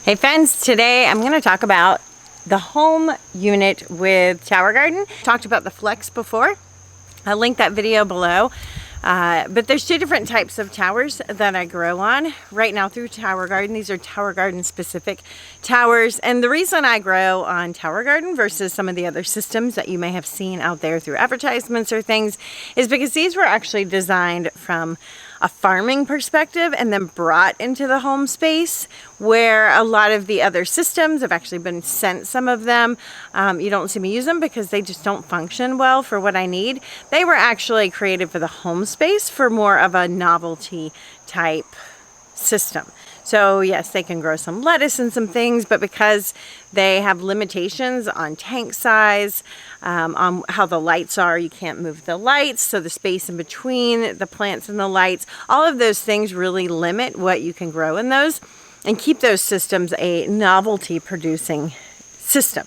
Hey friends, today I'm going to talk about the home unit with Tower Garden. Talked about the Flex before. I'll link that video below. But there's two different types of towers that I grow on right now through Tower Garden. These are Tower Garden specific towers. And the reason I grow on Tower Garden versus some of the other systems that you may have seen out there through advertisements or things is because these were actually designed from a farming perspective and then brought into the home space, where a lot of the other systems have actually been sent. Some of them you don't see me use them because they just don't function well for what I need. They were actually created for the home space for more of a novelty type system. So yes, they can grow some lettuce and some things, but because they have limitations on tank size, on how the lights are, you can't move the lights, so the space in between the plants and the lights, all of those things really limit what you can grow in those and keep those systems a novelty producing system.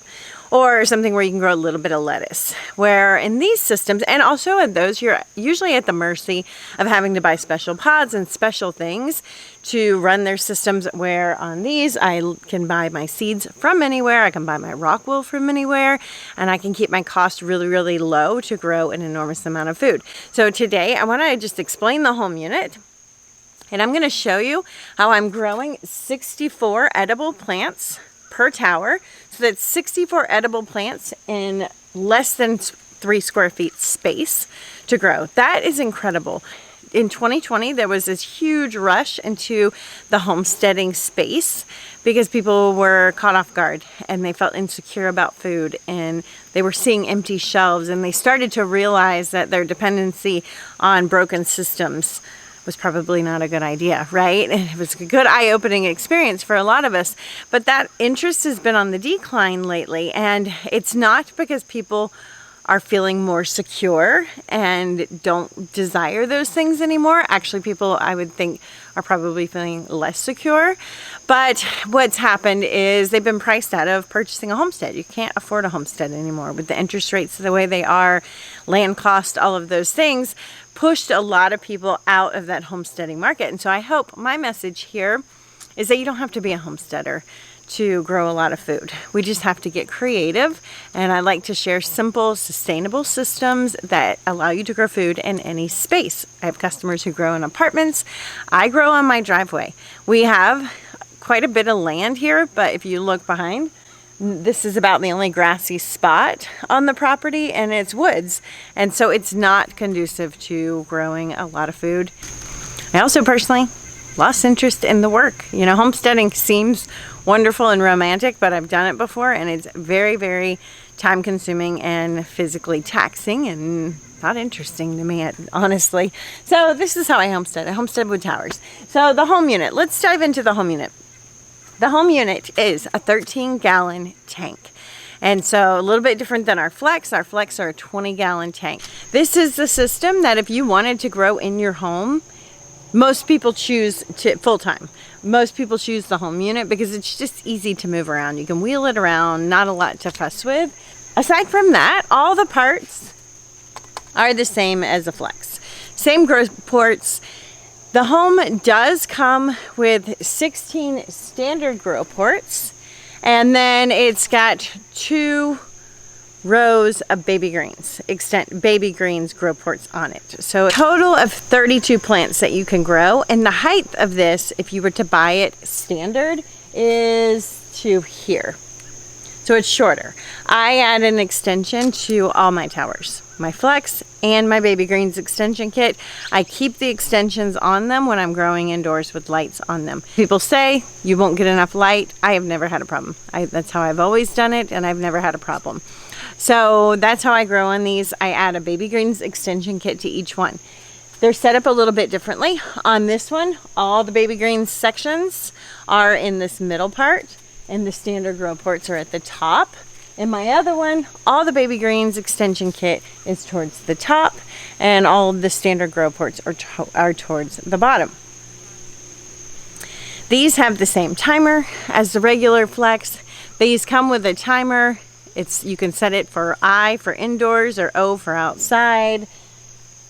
Or something where you can grow a little bit of lettuce. Where in these systems, and also in those, you're usually at the mercy of having to buy special pods and special things to run their systems, where on these I can buy my seeds from anywhere, I can buy my rock wool from anywhere, and I can keep my cost really, really low to grow an enormous amount of food. So today I want to just explain the home unit. And I'm going to show you how I'm growing 64 edible plants per tower. So that's 64 edible plants in less than 3 square feet space to grow. That is incredible. In 2020, there was this huge rush into the homesteading space because people were caught off guard and they felt insecure about food and they were seeing empty shelves, and they started to realize that their dependency on broken systems was probably not a good idea, right? And it was a good eye-opening experience for a lot of us. But that interest has been on the decline lately, and it's not because people are feeling more secure and don't desire those things anymore. Actually, people, I would think, are probably feeling less secure. But what's happened is they've been priced out of purchasing a homestead. You can't afford a homestead anymore with the interest rates the way they are, land cost, all of those things pushed a lot of people out of that homesteading market. And so I hope my message here is that you don't have to be a homesteader to grow a lot of food. We just have to get creative, and I like to share simple, sustainable systems that allow you to grow food in any space. I have customers who grow in apartments. I grow on my driveway. We have quite a bit of land here, but if you look behind, this is about the only grassy spot on the property, and it's woods, and so it's not conducive to growing a lot of food. I also personally lost interest in the work. You know, homesteading seems wonderful and romantic, but I've done it before, and it's very, very time consuming and physically taxing and not interesting to me, honestly. So this is how I homestead. I homestead with towers. So the home unit, let's dive into the home unit. The home unit is a 13-gallon tank. And so a little bit different than our Flex. Our Flex are a 20-gallon tank. This is the system that if you wanted to grow in your home, most people choose to full-time. Most people choose the home unit because it's just easy to move around. You can wheel it around, not a lot to fuss with. Aside from that, all the parts are the same as a Flex. Same growth ports. The home does come with 16 standard grow ports, and then it's got 2 rows of baby greens, baby greens grow ports on it. So a total of 32 plants that you can grow, and the height of this, if you were to buy it standard, is to here. So it's shorter. I add an extension to all my towers, my Flex and my baby greens extension kit. I keep the extensions on them when I'm growing indoors with lights on them. People say you won't get enough light. I have never had a problem. That's how I've always done it, and I've never had a problem. So that's how I grow on these. I add a baby greens extension kit to each one. They're set up a little bit differently. On this one, all the baby greens sections are in this middle part, and the standard grow ports are at the top. In my other one, all the baby greens extension kit is towards the top, and all of the standard grow ports are towards the bottom. These have the same timer as the regular Flex. These come with a timer. You can set it for I for indoors or O for outside,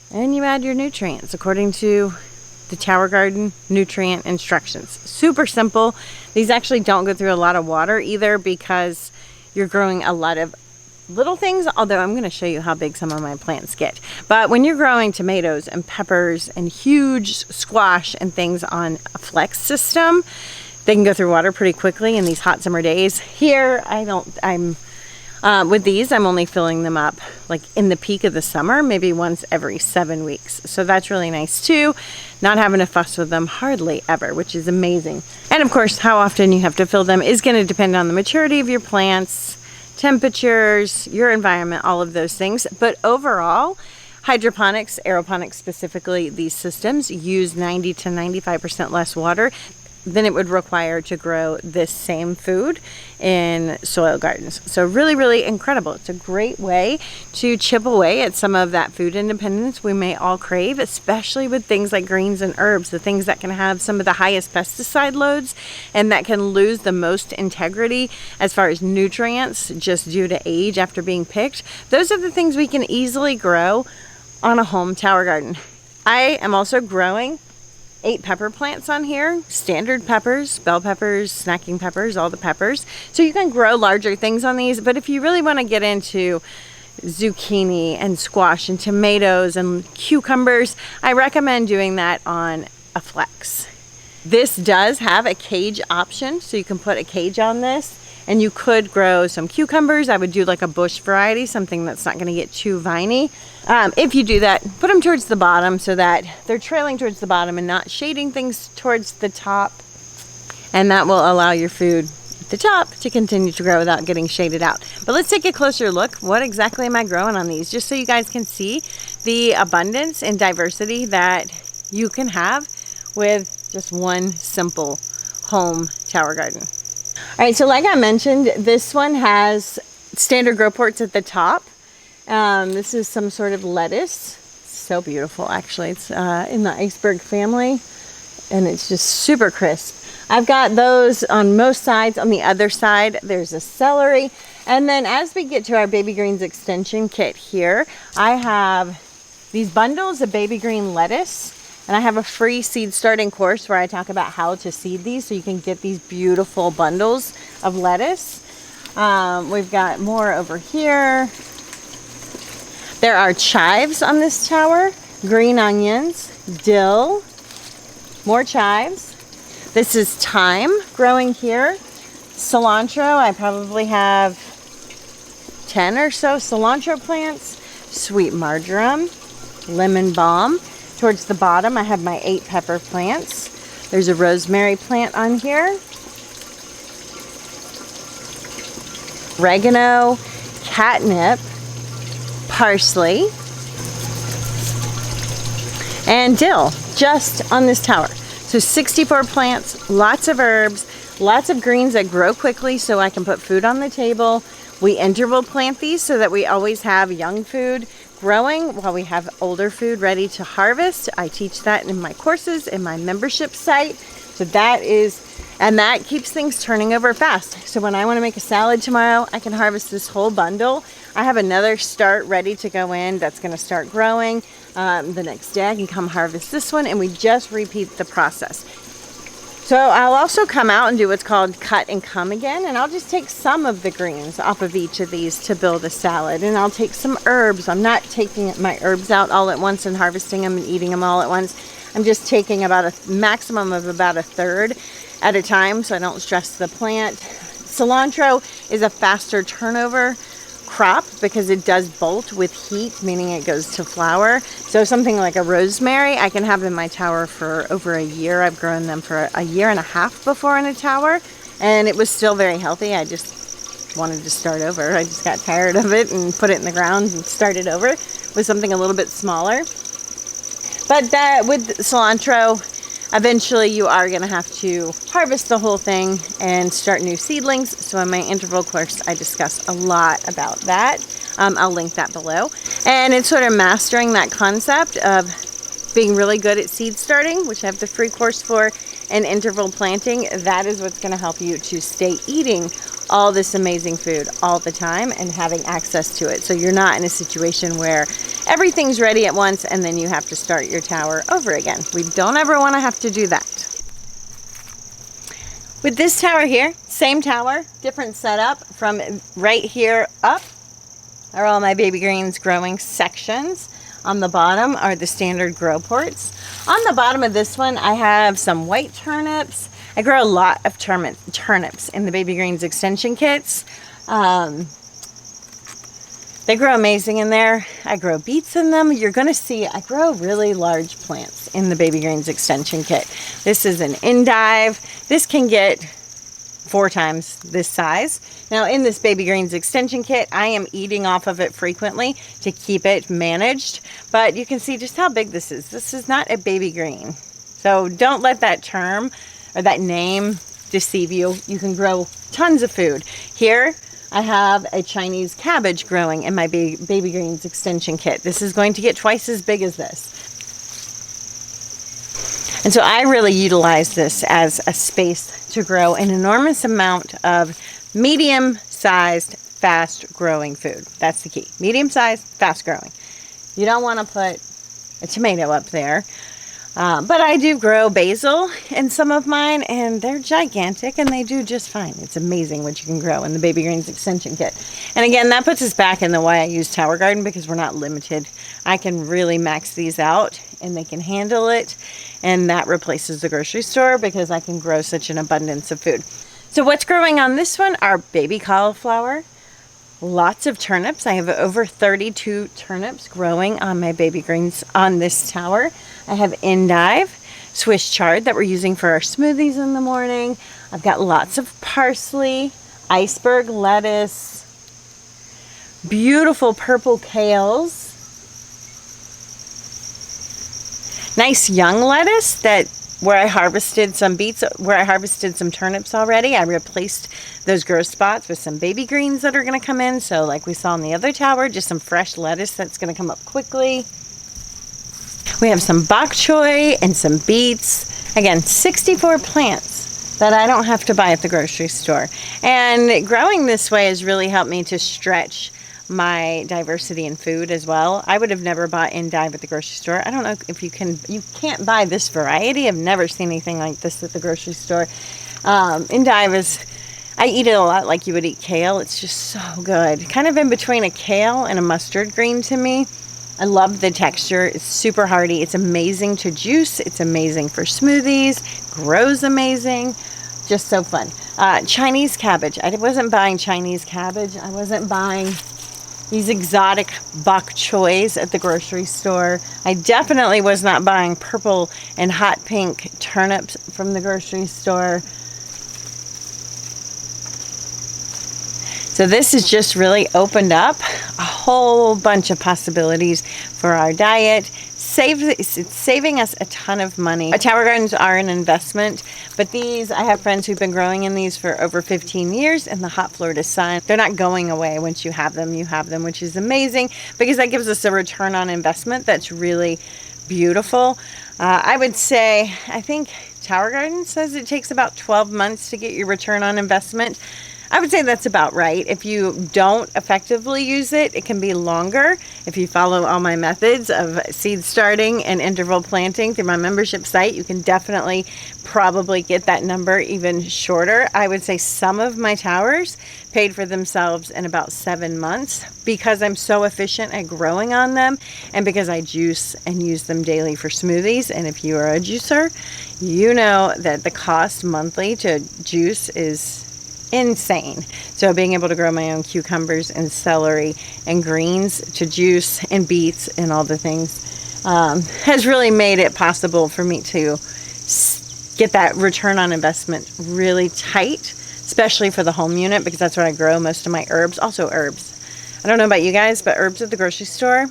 and you add your nutrients according to the Tower Garden nutrient instructions. Super simple. These actually don't go through a lot of water either because you're growing a lot of little things, although I'm going to show you how big some of my plants get. But when you're growing tomatoes and peppers and huge squash and things on a flex system, they can go through water pretty quickly in these hot summer days. Here, with these, I'm only filling them up like in the peak of the summer, maybe once every 7 weeks. So that's really nice too. Not having to fuss with them hardly ever, which is amazing. And of course, how often you have to fill them is going to depend on the maturity of your plants, temperatures, your environment, all of those things. But overall, hydroponics, aeroponics specifically, these systems use 90 to 95% less water than it would require to grow this same food in soil gardens. So really, really incredible. It's a great way to chip away at some of that food independence we may all crave, especially with things like greens and herbs, the things that can have some of the highest pesticide loads and that can lose the most integrity as far as nutrients just due to age after being picked. Those are the things we can easily grow on a home tower garden. I am also growing 8 pepper plants on here, standard peppers, bell peppers, snacking peppers, all the peppers. So you can grow larger things on these, but if you really want to get into zucchini and squash and tomatoes and cucumbers, I recommend doing that on a flex. This does have a cage option, so you can put a cage on this and you could grow some cucumbers. I would do like a bush variety, something that's not going to get too viney. If you do that, put them towards the bottom so that they're trailing towards the bottom and not shading things towards the top. And that will allow your food at the top to continue to grow without getting shaded out. But let's take a closer look. What exactly am I growing on these? Just so you guys can see the abundance and diversity that you can have with just one simple home tower garden. All right, so like I mentioned, this one has standard grow ports at the top. This is some sort of lettuce. So beautiful, actually. It's in the iceberg family, and it's just super crisp. I've got those on most sides. On the other side, there's a celery. And then as we get to our baby greens extension kit here, I have these bundles of baby green lettuce. And I have a free seed starting course where I talk about how to seed these so you can get these beautiful bundles of lettuce. We've got more over here. There are chives on this tower, green onions, dill, more chives. This is thyme growing here. Cilantro, I probably have 10 or so cilantro plants. Sweet marjoram, lemon balm. Towards the bottom, I have my 8 pepper plants. There's a rosemary plant on here. Oregano, catnip, parsley, and dill just on this tower. So 64 plants, lots of herbs, lots of greens that grow quickly so I can put food on the table. We interval plant these so that we always have young food growing while we have older food ready to harvest. I teach that in my courses, in my membership site. So that keeps things turning over fast. So when I want to make a salad tomorrow, I can harvest this whole bundle. I have another start ready to go in that's going to start growing. The next day I can come harvest this one, and we just repeat the process. So I'll also come out and do what's called cut and come again, and I'll just take some of the greens off of each of these to build a salad. And I'll take some herbs. I'm not taking my herbs out all at once and harvesting them and eating them all at once. I'm just taking about a maximum of about a third at a time so I don't stress the plant. Cilantro is a faster turnover crop because it does bolt with heat, meaning it goes to flower. So something like a rosemary I can have in my tower for over a year. I've grown them for a year and a half before in a tower, and it was still very healthy. I just wanted to start over. I just got tired of it and put it in the ground and started over with something a little bit smaller. But with cilantro, eventually you are going to have to harvest the whole thing and start new seedlings. So in my interval course, I discuss a lot about that. I'll link that below. And it's sort of mastering that concept of being really good at seed starting, which I have the free course for, and interval planting. That is what's going to help you to stay eating all this amazing food all the time and having access to it. So you're not in a situation where everything's ready at once, and then you have to start your tower over again. We don't ever want to have to do that. With this tower here, same tower, different setup. From right here up are all my baby greens growing sections. On the bottom are the standard grow ports. On the bottom of this one, I have some white turnips. I grow a lot of turnips in the baby greens extension kits. They grow amazing in there. I grow beets in them. You're gonna see I grow really large plants in the baby greens extension kit. This is an endive. This can get 4 times this size. Now in this baby greens extension kit, I am eating off of it frequently to keep it managed, but you can see just how big this is. This is not a baby green. So don't let that term or that name deceive you. You can grow tons of food. Here, I have a Chinese cabbage growing in my baby greens extension kit. This is going to get twice as big as this. And so I really utilize this as a space to grow an enormous amount of medium-sized, fast-growing food. That's the key. Medium-sized, fast-growing. You don't want to put a tomato up there. But I do grow basil in some of mine, and they're gigantic, and they do just fine. It's amazing what you can grow in the baby greens extension kit. And again, that puts us back in the why I use Tower Garden, because we're not limited. I can really max these out, and they can handle it, and that replaces the grocery store because I can grow such an abundance of food. So what's growing on this one are baby cauliflower, lots of turnips. I have over 32 turnips growing on my baby greens on this tower. I have endive, Swiss chard that we're using for our smoothies in the morning. I've got lots of parsley, iceberg lettuce, beautiful purple kales, nice young lettuce where I harvested some beets, where I harvested some turnips already. I replaced those growth spots with some baby greens that are going to come in. So like we saw in the other tower, just some fresh lettuce that's going to come up quickly. We have some bok choy and some beets. Again, 64 plants that I don't have to buy at the grocery store. And growing this way has really helped me to stretch my diversity in food as well. I would have never bought endive at the grocery store. I don't know if you can't buy this variety. I've never seen anything like this at the grocery store. Endive is, I eat it a lot like you would eat kale. It's just so good. Kind of in between a kale and a mustard green to me. I love the texture. It's super hearty. It's amazing to juice. It's amazing for smoothies. Grows amazing. Just so fun. Chinese cabbage. I wasn't buying Chinese cabbage. I wasn't buying these exotic bok choys at the grocery store. I definitely was not buying purple and hot pink turnips from the grocery store. So this has just really opened up a whole bunch of possibilities for our diet. It's saving us a ton of money. Tower gardens are an investment, but these, I have friends who've been growing in these for over 15 years in the hot Florida sun. They're not going away. Once you have them, which is amazing because that gives us a return on investment that's really beautiful. I would say, I think Tower Garden says it takes about 12 months to get your return on investment. I would say that's about right. If you don't effectively use it, it can be longer. If you follow all my methods of seed starting and interval planting through my membership site, you can definitely probably get that number even shorter. I would say some of my towers paid for themselves in about 7 months because I'm so efficient at growing on them and because I juice and use them daily for smoothies. And if you are a juicer, you know that the cost monthly to juice is insane. So being able to grow my own cucumbers and celery and greens to juice and beets and all the things has really made it possible for me to get that return on investment really tight, especially for the home unit because that's where I grow most of my herbs. Also herbs. I don't know about you guys, but herbs at the grocery store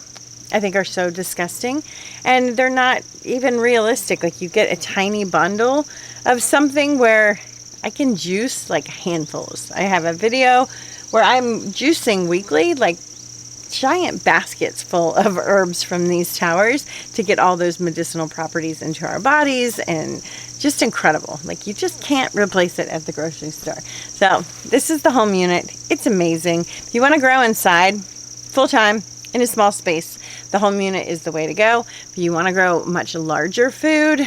I think are so disgusting and they're not even realistic. Like you get a tiny bundle of something where I can juice like handfuls. I have a video where I'm juicing weekly, like giant baskets full of herbs from these towers to get all those medicinal properties into our bodies and just incredible. Like you just can't replace it at the grocery store. So this is the home unit. It's amazing. If you want to grow inside full time in a small space, the the home unit is the way to go. If you want to grow much larger food,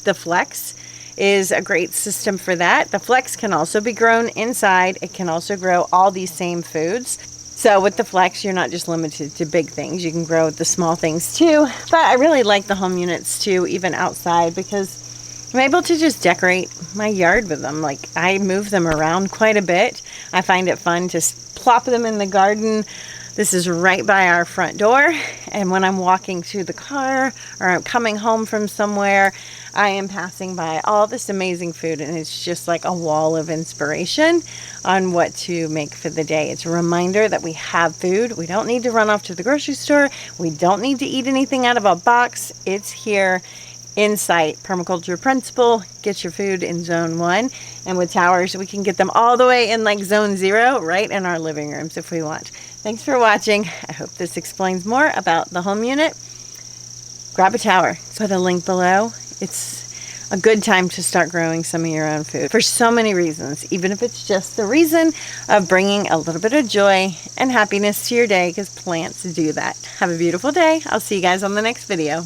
the Flex is a great system for that. The Flex can also be grown inside. It can also grow all these same foods. So with the Flex, you're not just limited to big things. You can grow the small things too. But I really like the home units too, even outside, because I'm able to just decorate my yard with them. Like, I move them around quite a bit. I find it fun to plop them in the garden. This is right by our front door, and when I'm walking to the car or I'm coming home from somewhere, I am passing by all this amazing food, and it's just like a wall of inspiration on what to make for the day. It's a reminder that we have food. We don't need to run off to the grocery store. We don't need to eat anything out of a box. It's here in sight. Permaculture principle, get your food in zone 1. And with towers, we can get them all the way in like zone 0, right in our living rooms if we want. Thanks for watching. I hope this explains more about the home unit. Grab a tower. Put a link below. It's a good time to start growing some of your own food for so many reasons, even if it's just the reason of bringing a little bit of joy and happiness to your day, because plants do that. Have a beautiful day. I'll see you guys on the next video.